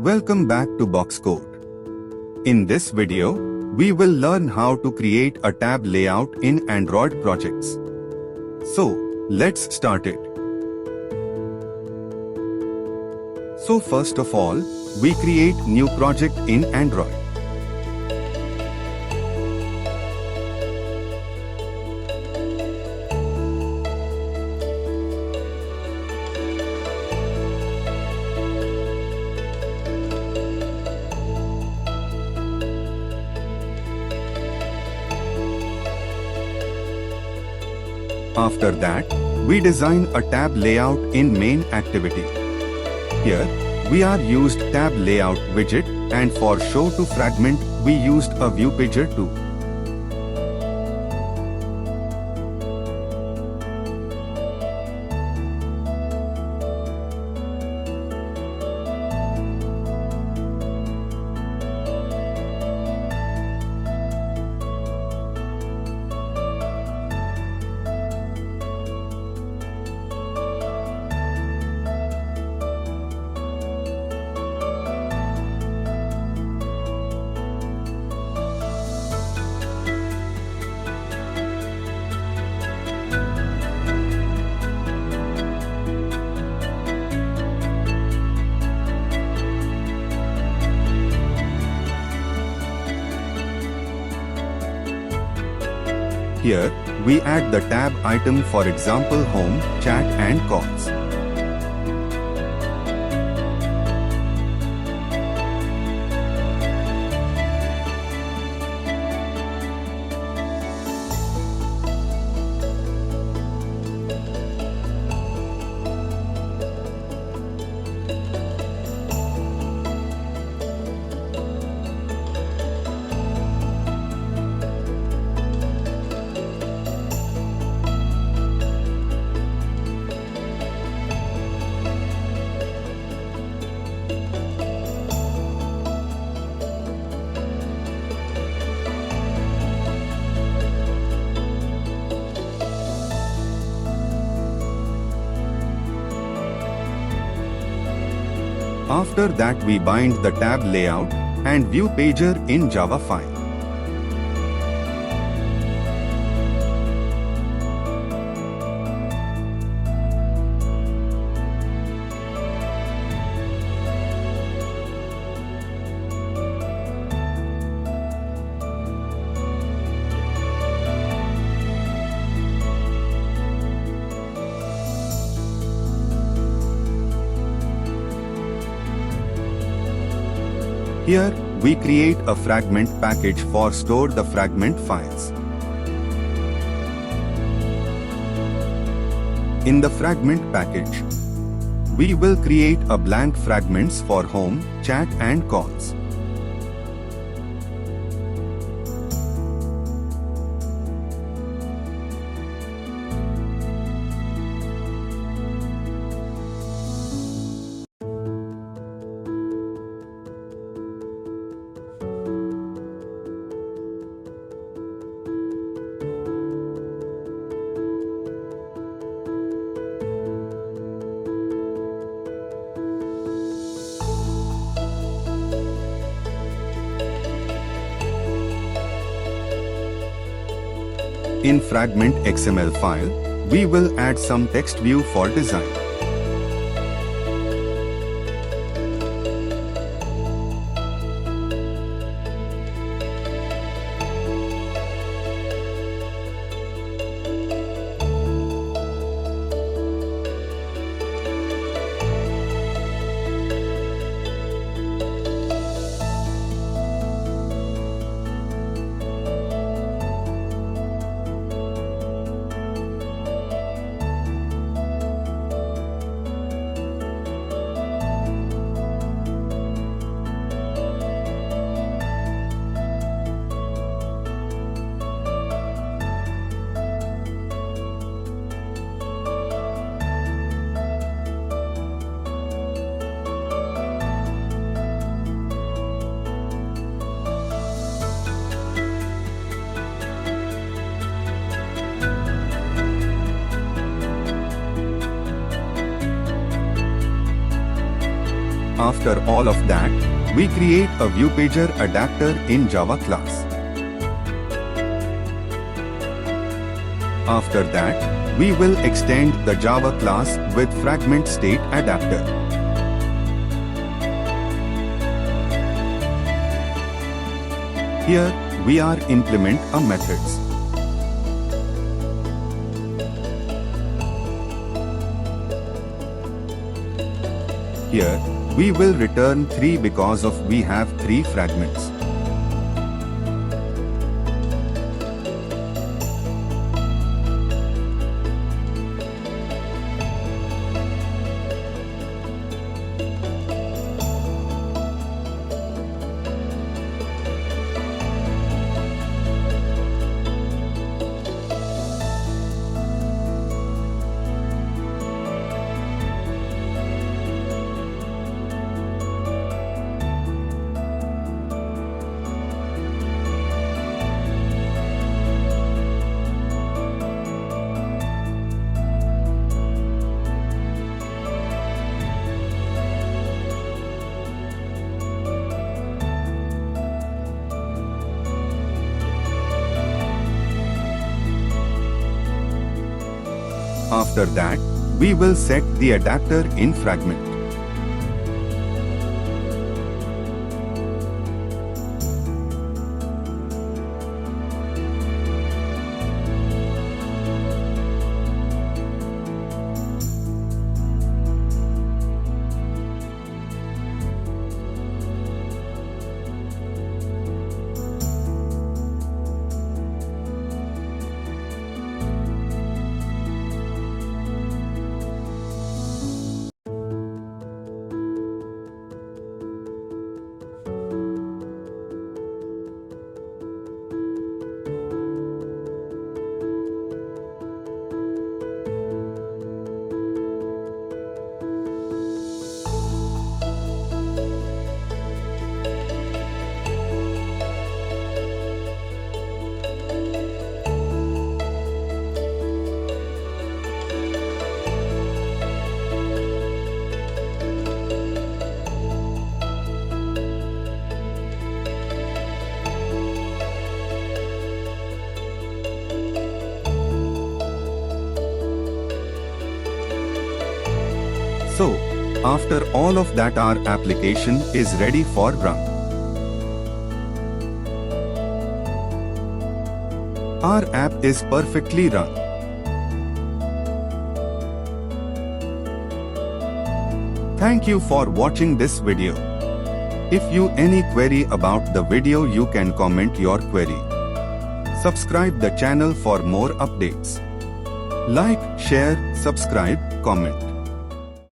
Welcome back to Boxcode. In this video, we will learn how to create a tab layout in Android projects. So, let's start it. So first of all, we create new project in Android. After that, we design a tab layout in main activity. Here, we are used tab layout widget, and for show to fragment, we used a ViewPager too. Here, we add the tab item, for example home, chat and calls. After that, we bind the tab layout and ViewPager in Java file. Here, we create a fragment package for store the fragment files. In the fragment package, we will create a blank fragments for home, chat and calls. In Fragment XML file, we will add some text view for design. After all of that, we create a ViewPager adapter in Java class. After that, we will extend the Java class with Fragment state adapter. Here, we are implement a methods. Here, we will return 3 because of we have 3 fragments. After that, we will set the adapter in Fragment. So, after all of that, our application is ready for run. Our app is perfectly run. Thank you for watching this video. If you any query about the video, you can comment your query. Subscribe the channel for more updates. Like, share, subscribe, comment.